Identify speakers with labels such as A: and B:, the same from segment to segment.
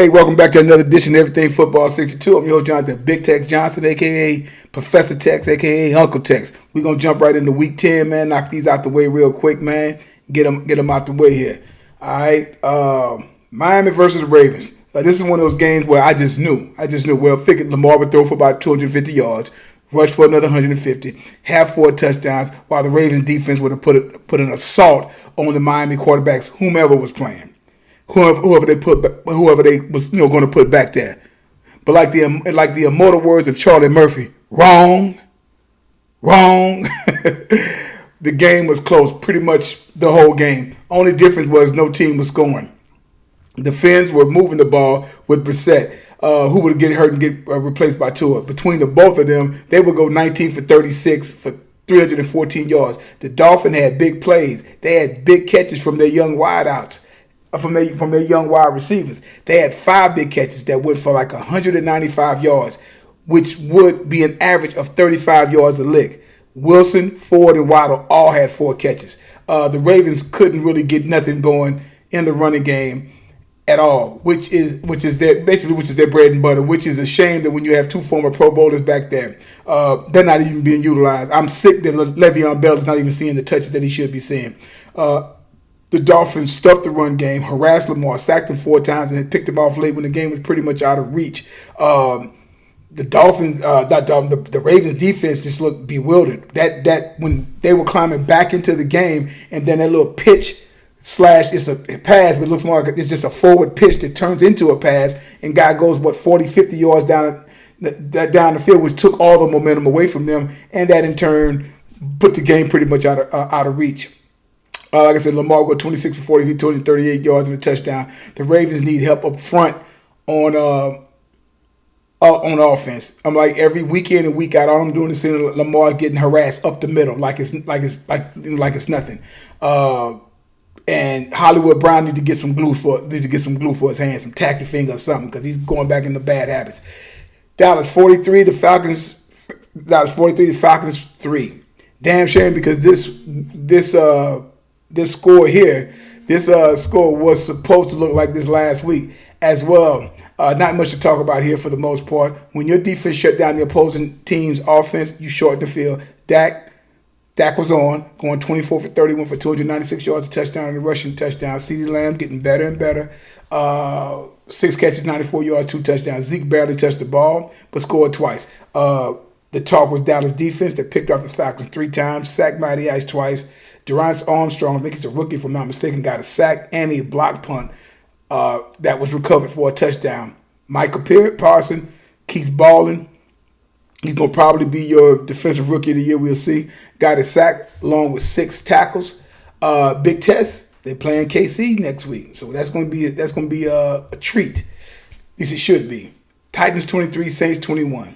A: Hey, welcome back to another edition of Everything Football 62. I'm your host, Jonathan Big Tex Johnson, a.k.a. Professor Tex, a.k.a. Uncle Tex. We're going to jump right into Week 10, man. Knock these out the way real quick, man. Get them out the way here. All right. Miami versus the Ravens. This is one of those games where I just knew. Well, figured Lamar would throw for about 250 yards, rush for another 150, have 4 touchdowns, while the Ravens defense would have put an assault on the Miami quarterbacks, whomever was playing. Whoever they was going to put back there, but like the immortal words of Charlie Murphy, wrong. The game was close, pretty much the whole game. Only difference was no team was scoring. The Fins were moving the ball with Brissett, who would get hurt and get replaced by Tua. Between the both of them, they would go 19 for 36 for 314 yards. The Dolphins had big plays. They had big catches from their young wideouts. From their young wide receivers. They had 5 big catches that went for like 195 yards, which would be an average of 35 yards a lick. Wilson, Ford, and Waddle all had 4 catches. The Ravens couldn't really get nothing going in the running game at all, which is their bread and butter, which is a shame that when you have 2 former Pro Bowlers back there, they're not even being utilized. I'm sick that Le'Veon Bell is not even seeing the touches that he should be seeing. The Dolphins stuffed the run game, harassed Lamar, sacked him 4 times, and picked him off late when the game was pretty much out of reach. The Ravens defense just looked bewildered. That when they were climbing back into the game, and then that little pitch slash, it's a pass, but it looks more like it's just a forward pitch that turns into a pass, and guy goes 40, 50 yards down the field, which took all the momentum away from them, and that in turn put the game pretty much out of reach. Like I said, Lamar go 26 for 40, 238 yards and a touchdown. The Ravens need help up front on offense. I'm like every week in and week out, all I'm doing is seeing Lamar getting harassed up the middle, like it's nothing. And Hollywood Brown need to get some glue for his hands, some tacky finger or something, because he's going back into bad habits. Dallas 43, the Falcons 3. Damn shame, because this score here, this score was supposed to look like this last week as well. Not much to talk about here for the most part. When your defense shut down the opposing team's offense, you shortened the field. Dak was on, going 24 for 31 for 296 yards, a touchdown and a rushing touchdown. CeeDee Lamb getting better and better. 6 catches, 94 yards, 2 touchdowns. Zeke barely touched the ball, but scored twice. The talk was Dallas defense that picked off the Falcons 3 times, sacked Mighty Ice twice. Durance Armstrong, I think he's a rookie if I'm not mistaken, got a sack and a block punt that was recovered for a touchdown. Michael Parson keeps balling. He's going to probably be your defensive rookie of the year, we'll see. Got a sack along with 6 tackles. Big test. They're playing KC next week. So that's going to be a treat. At least it should be. Titans 23, Saints 21.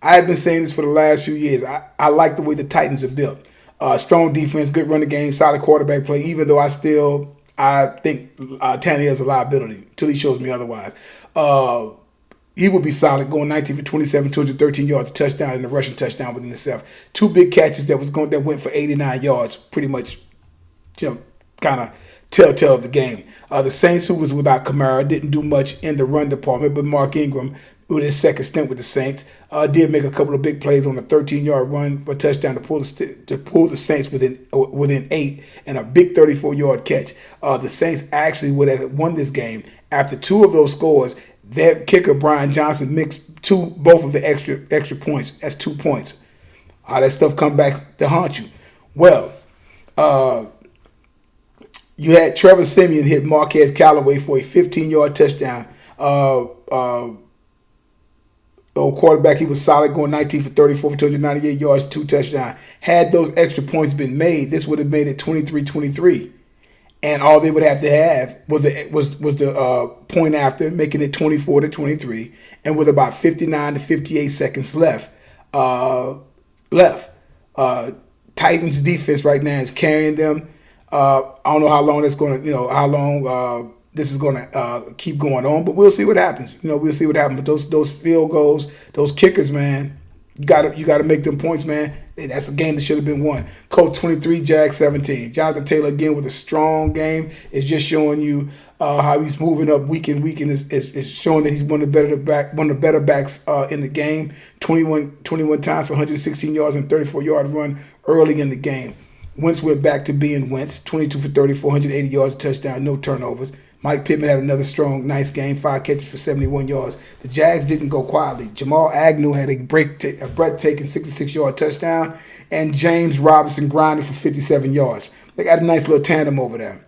A: I have been saying this for the last few years. I like the way the Titans are built. Strong defense, good running game, solid quarterback play, even though I think Tannehill's a liability until he shows me otherwise. He will be solid, going 19 for 27, 213 yards, a touchdown, and a rushing touchdown within himself. 2 big catches that went for 89 yards, pretty much, kind of telltale of the game. The Saints, who was without Kamara, didn't do much in the run department, but Mark Ingram, with his second stint with the Saints, did make a couple of big plays on a 13-yard run for a touchdown to pull the Saints within 8, and a big 34-yard catch. The Saints actually would have won this game after 2 of those scores. Their kicker Brian Johnson mixed both of the extra points. That's 2 points. All that stuff come back to haunt you. Well, you had Trevor Siemian hit Marquez Callaway for a 15-yard touchdown. Old quarterback, he was solid, going 19 for 34 for 298 yards, 2 touchdowns. Had those extra points been made, this would have made it 23-23. And all they would have to have was the point after, making it 24-23, and with about 59 to 58 seconds left. Titans defense right now is carrying them. I don't know how long that's going to, this is going to keep going on, but we'll see what happens. We'll see what happens. But those field goals, those kickers, man, You gotta make them points, man. That's a game that should have been won. Colts 23, Jags 17. Jonathan Taylor again with a strong game. It's just showing you how he's moving up week in week, and is showing that he's one of the better backs in the game. 21 times for 116 yards and 34-yard run early in the game. Wentz went back to being Wentz. 22 for 30, 480 yards, a touchdown, no turnovers. Mike Pittman had another strong, nice game, 5 catches for 71 yards. The Jags didn't go quietly. Jamal Agnew had a breathtaking 66-yard touchdown, and James Robinson grinded for 57 yards. They got a nice little tandem over there.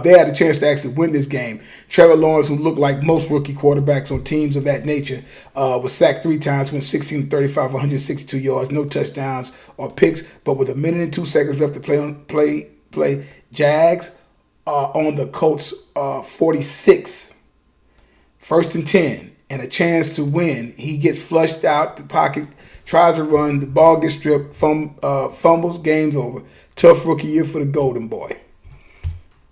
A: They had a chance to actually win this game. Trevor Lawrence, who looked like most rookie quarterbacks on teams of that nature, was sacked 3 times, went 16-35 for 162 yards, no touchdowns or picks. But with a minute and 2 seconds left to play, Jags on the Colts 46, 1st and 10, and a chance to win. He gets flushed out the pocket, tries to run, the ball gets stripped, fumbles, game's over. Tough rookie year for the Golden Boy.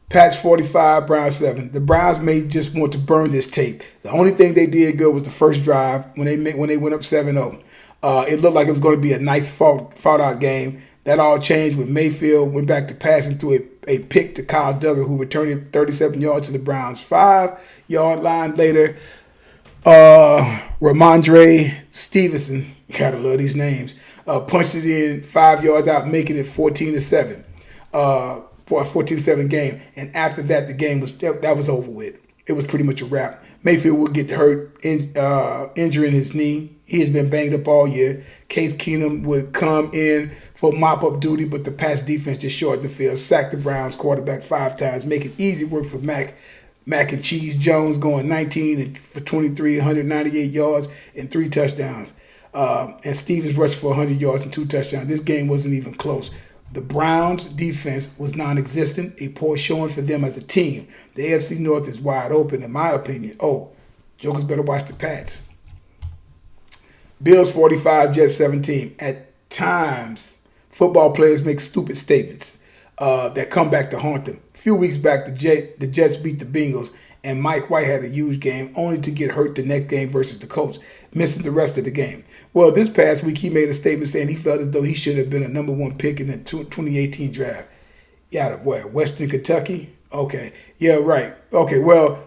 A: Pats 45, Browns 7. The Browns may just want to burn this tape. The only thing they did good was the first drive when they went up 7-0. It looked like it was going to be a nice fought-out game. That all changed when Mayfield went back to passing through a pick to Kyle Duggar, who returned it 37 yards to the Browns' 5-yard line later. Ramondre Stevenson, gotta love these names, punched it in 5 yards out, making it 14-7. For a 14-7 game, and after that, the game was over with. It was pretty much a wrap. Mayfield would get hurt, injuring his knee. He has been banged up all year. Case Keenum would come in for mop-up duty, but the Pats defense just shortened the field, sacked the Browns quarterback 5 times, making easy work for Mac and Cheese Jones, going 19 for 23, 198 yards and 3 touchdowns. And Stevens rushed for 100 yards and 2 touchdowns. This game wasn't even close. The Browns' defense was non-existent, a poor showing for them as a team. The AFC North is wide open, in my opinion. Jokers better watch the Pats. Bills 45, Jets 17. At times, football players make stupid statements that come back to haunt them. A few weeks back, the Jets beat the Bengals, and Mike White had a huge game, only to get hurt the next game versus the Colts, missing the rest of the game. Well, this past week, he made a statement saying he felt as though he should have been a number 1 pick in the 2018 draft. Yeah, where? Western Kentucky? Okay. Yeah, right. Okay, well,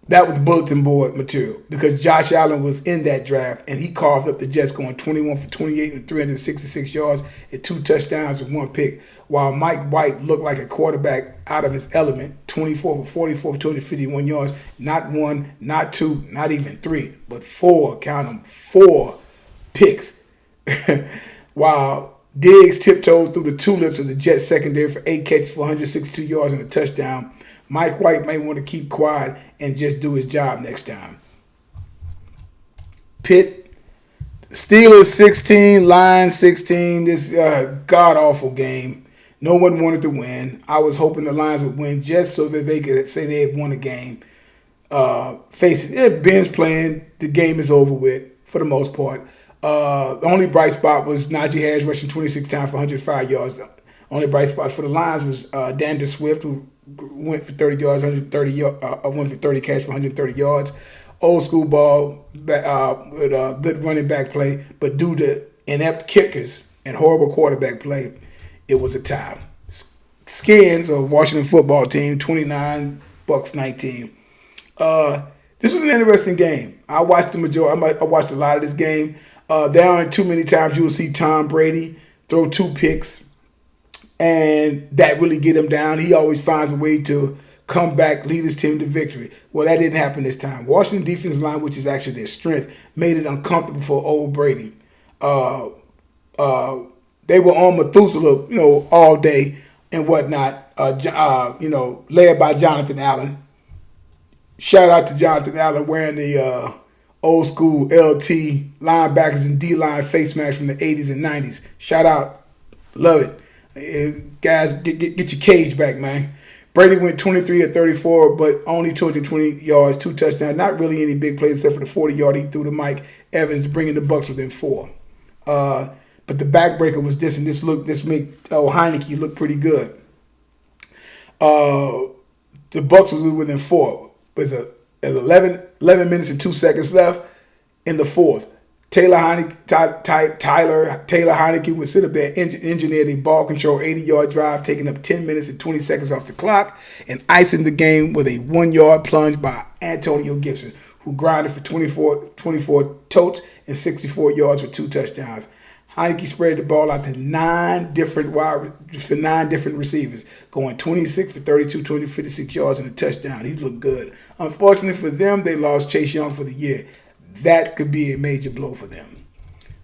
A: that was bulletin board material because Josh Allen was in that draft, and he carved up the Jets going 21 for 28 and 366 yards and 2 touchdowns and 1 pick, while Mike White looked like a quarterback out of his element, 24 for 44 for 251 yards, not 1, not 2, not even 3, but 4, count them, 4 picks. While Diggs tiptoed through the tulips of the Jets secondary for 8 catches for 162 yards and a touchdown, Mike White may want to keep quiet and just do his job next time. Pitt, Steelers 16, Lions 16. This god-awful game. No one wanted to win. I was hoping the Lions would win just so that they could say they had won a game. Face it, if Ben's playing, the game is over with for the most part. The only bright spot was Najee Harris rushing 26 times for 105 yards. The only bright spot for the Lions was Dandre Swift, who went for 30 yards, 30 catch for 130 yards. Old school ball with a good running back play, but due to inept kickers and horrible quarterback play, it was a tie. Skins of Washington football team 29, Bucs 19. This was an interesting game. I watched the majority. I watched a lot of this game. There aren't too many times you will see Tom Brady throw 2 picks and that really get him down. He always finds a way to come back, lead his team to victory. Well, that didn't happen this time. Washington defensive line, which is actually their strength, made it uncomfortable for old Brady. They were on Methuselah, all day and whatnot, led by Jonathan Allen. Shout out to Jonathan Allen wearing the old school LT linebackers and D-line face mask from the 80s and 90s. Shout out. Love it. Guys, get your cage back, man. Brady went 23 of 34, but only 220 yards, 2 touchdowns. Not really any big plays except for the 40-yard he threw to Mike Evans, bringing the Bucs within 4. But the backbreaker was this, and this made Heineke look pretty good. The Bucs was within 4. There's 11 minutes and 2 seconds left in the 4th. Taylor Heineke would sit up there and engineer the ball control 80-yard drive, taking up 10 minutes and 20 seconds off the clock, and icing the game with a 1-yard plunge by Antonio Gibson, who grinded for 24 totes and 64 yards with 2 touchdowns. Heineke spread the ball out to 9 different receivers, going 26 for 32, 56 yards and a touchdown. He looked good. Unfortunately for them, they lost Chase Young for the year. That could be a major blow for them.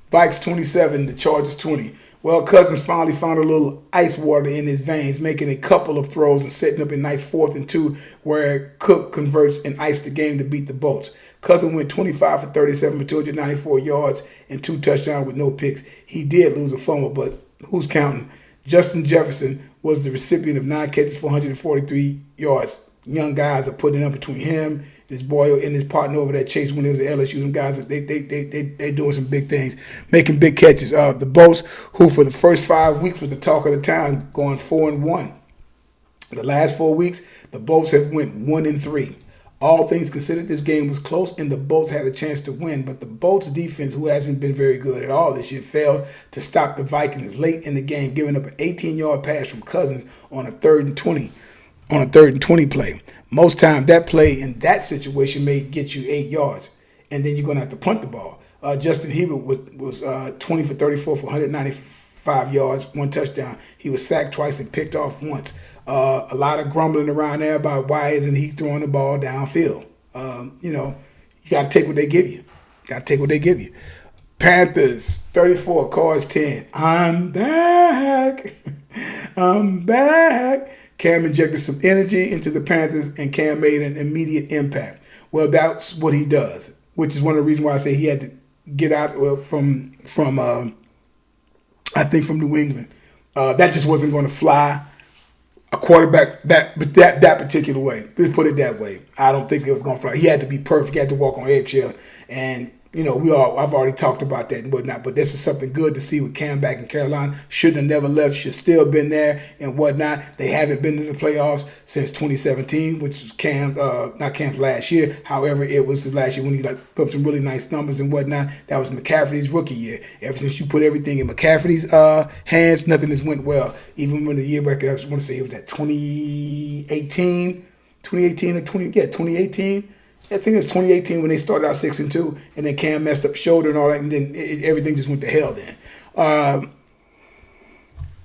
A: Vikes 27, the Chargers 20. Well, Cousins finally found a little ice water in his veins, making a couple of throws and setting up a nice 4th and 2 where Cook converts and iced the game to beat the Bolts. Cousins went 25 for 37 for 294 yards and 2 touchdowns with no picks. He did lose a fumble, but who's counting? Justin Jefferson was the recipient of 9 catches for 143 yards. Young guys are putting it up between him and his boy and his partner over there, Chase, when he was at LSU. Them guys, they doing some big things, making big catches. The Bolts, who for the first 5 weeks was the talk of the town, going 4-1. The last 4 weeks, the Bolts have went 1-3. All things considered, this game was close, and the Bolts had a chance to win. But the Bolts defense, who hasn't been very good at all this year, failed to stop the Vikings late in the game, giving up an 18-yard pass from Cousins on a 3rd and 20 play. Most time, that play in that situation may get you 8 yards, and then you're going to have to punt the ball. Justin Herbert was 20 for 34 for 195 yards, 1 touchdown. He was sacked twice and picked off once. A lot of grumbling around there about why isn't he throwing the ball downfield. You got to take what they give you. Panthers 34, Cards 10. I'm back. Cam injected some energy into the Panthers, and Cam made an immediate impact. Well, that's what he does, which is one of the reasons why I say he had to get out from New England. That just wasn't going to fly. A quarterback that particular way. Let's put it that way. I don't think it was going to fly. He had to be perfect. He had to walk on eggshell. And, I've already talked about that and whatnot. But this is something good to see with Cam back in Carolina. Should have never left. Should still been there and whatnot. They haven't been to the playoffs since 2017, which was not Cam's last year. However, it was his last year when he put up some really nice numbers and whatnot. That was McCaffrey's rookie year. Ever since you put everything in McCaffrey's hands, nothing has went well. Even when the year back, I want to say it was at 2018 or 2018. I think it was 2018 when they started out 6-2, and then Cam messed up shoulder and all that, and then everything just went to hell then.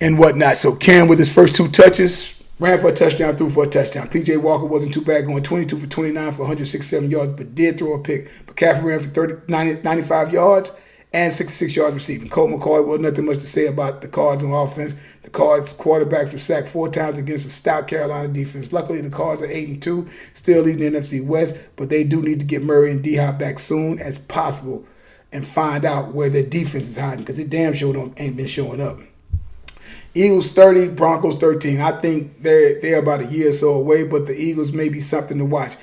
A: And whatnot. So Cam with his first 2 touches, ran for a touchdown, threw for a touchdown. P.J. Walker wasn't too bad, going 22 for 29 for 167 yards, but did throw a pick. McCaffrey ran for 95 yards and 66 yards receiving. Colt McCoy, wasn't nothing much to say about the Cards on offense. The Cards quarterbacks were sacked 4 times against a stout Carolina defense. Luckily, the Cards are 8-2, still leading the NFC West, but they do need to get Murray and D-Hop back soon as possible and find out where their defense is hiding, because it damn sure ain't been showing up. Eagles 30, Broncos 13. I think they're about a year or so away, but the Eagles may be something to watch.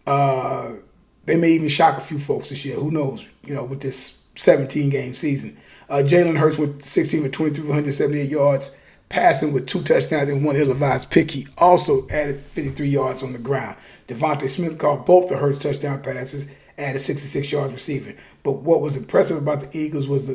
A: They may even shock a few folks this year. Who knows? With this 17-game season. Jalen Hurts with 16 for 23 for 178 yards, passing with 2 touchdowns and 1 ill-advised pick. He also added 53 yards on the ground. Devontae Smith caught both the Hurts touchdown passes, added 66 yards receiving. But what was impressive about the Eagles was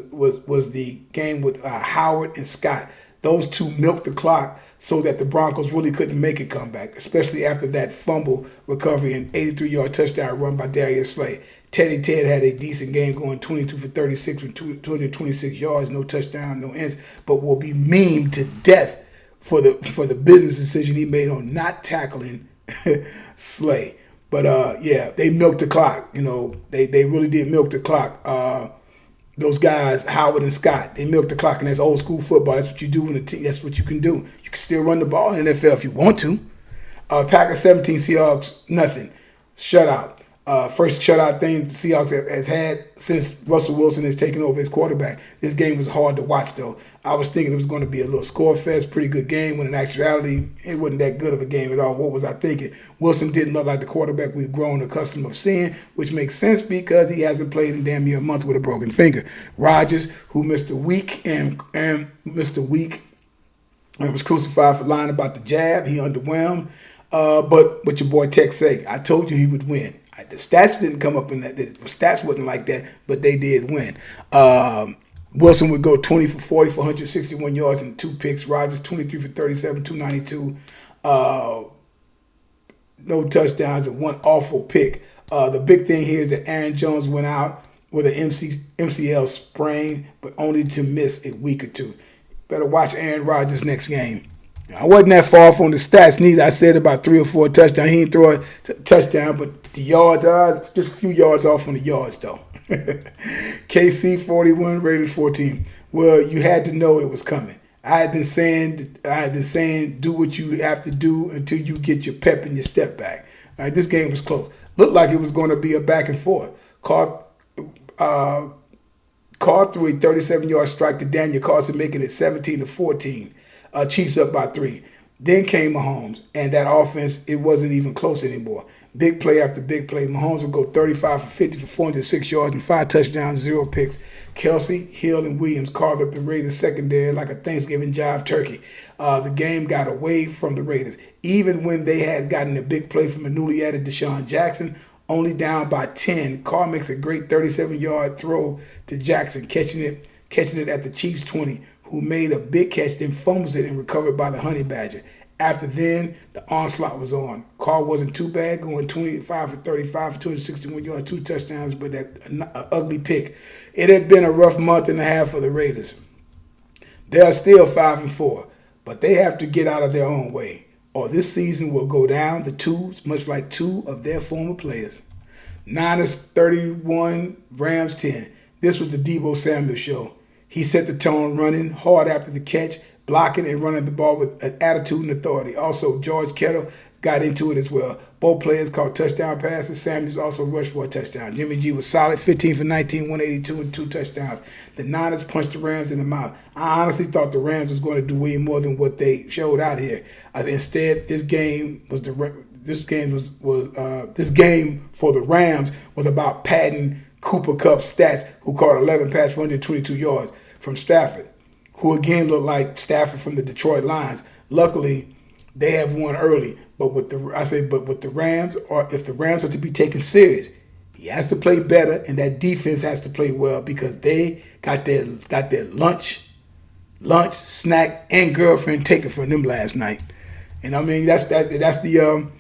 A: the game with Howard and Scott. Those 2 milked the clock so that the Broncos really couldn't make a comeback, especially after that fumble recovery and 83-yard touchdown run by Darius Slay. Teddy Ted had a decent game, going 22 for 36 with 226 yards, no touchdown, no ends, but will be memed to death for the business decision he made on not tackling Slay. But they milked the clock. They really did milk the clock. Those guys, Howard and Scott, they milked the clock, and that's old school football. That's what you do in a team. That's what you can do. You can still run the ball in the NFL if you want to. Packers 17, Seahawks nothing. Shutout. First shutout thing the Seahawks has had since Russell Wilson has taken over as quarterback. This game was hard to watch, though. I was thinking it was going to be a little score fest, pretty good game, when in actuality, it wasn't that good of a game at all. What was I thinking? Wilson didn't look like the quarterback we've grown accustomed of seeing, which makes sense because he hasn't played in damn near a month with a broken finger. Rodgers, who missed a week and was crucified for lying about the jab, he underwhelmed. But what your boy Tech say, I told you he would win. The stats didn't come up in that. The stats wasn't like that, but they did win. Wilson would go 20 for 40 for 161 yards and 2 picks. Rodgers 23 for 37, 292. No touchdowns and 1 awful pick. The big thing here is that Aaron Jones went out with an MCL sprain, but only to miss a week or 2. Better watch Aaron Rodgers next game. I wasn't that far off on the stats neither. I said about 3 or 4 touchdowns. He didn't throw a touchdown, but the yards are just a few yards off on the yards, though. KC 41, Raiders 14. Well, you had to know it was coming. I had been saying, do what you have to do until you get your pep and your step back. All right, this game was close. Looked like it was going to be a back and forth. Carr threw a 37-yard strike to Daniel Carlson, making it 17-14. Chiefs up by 3. Then came Mahomes, and that offense, it wasn't even close anymore. Big play after big play. Mahomes would go 35 for 50 for 406 yards and 5 touchdowns, 0 picks. Kelsey, Hill, and Williams carved up the Raiders secondary like a Thanksgiving jive turkey. The game got away from the Raiders. Even when they had gotten a big play from a newly added Deshaun Jackson, only down by 10, Carr makes a great 37-yard throw to Jackson, catching it at the Chiefs' 20, who made a big catch, then fumbles it and recovered by the Honey Badger. After then, the onslaught was on. Carr wasn't too bad, going 25 for 35 for 261 yards, 2 touchdowns, but an ugly pick. It had been a rough month and a half for the Raiders. They are still 5-4, but they have to get out of their own way, or this season will go down the tubes, much like 2 of their former players. Niners 31, Rams 10. This was the Debo Samuel show. He set the tone running hard after the catch, blocking and running the ball with an attitude and authority. Also, George Kittle got into it as well. Both players caught touchdown passes. Samuels also rushed for a touchdown. Jimmy G was solid, 15 for 19, 182 and 2 touchdowns. The Niners punched the Rams in the mouth. I honestly thought the Rams was going to do way more than what they showed out here. Instead, this game for the Rams was about padding Cooper Kupp's stats, who caught 11 passes for 122 yards from Stafford, who again looked like Stafford from the Detroit Lions. Luckily, they have won early. But with the Rams, or if the Rams are to be taken serious, he has to play better, and that defense has to play well because they got their lunch, snack, and girlfriend taken from them last night. And I mean that's the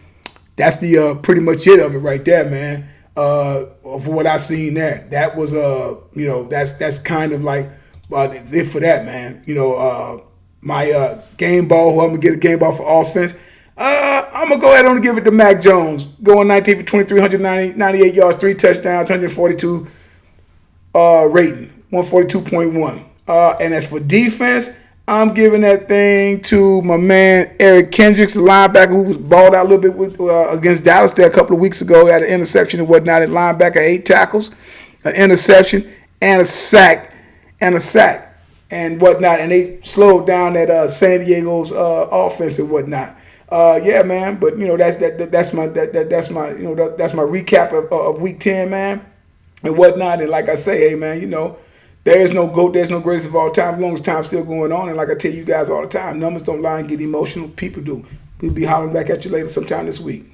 A: pretty much it of it right there, man. For what I seen there, that was that's kind of like it for that, man. My game ball, who I'm gonna get a game ball for offense. I'm gonna go ahead and give it to Mac Jones, going 19 for 23, 198 yards, 3 touchdowns, 142 rating, 142.1. And as for defense, I'm giving that thing to my man Eric Kendricks, the linebacker who was balled out a little bit against Dallas there a couple of weeks ago. Had an interception and whatnot. At linebacker, 8 tackles, an interception, and a sack, and whatnot. And they slowed down that San Diego's offense and whatnot. Yeah, man. But that's my recap of Week 10, man, and whatnot. And like I say, hey, man, there's no GOAT, there's no greatest of all time, as long as time's still going on. And like I tell you guys all the time, numbers don't lie and get emotional. People do. We'll be hollering back at you later sometime this week.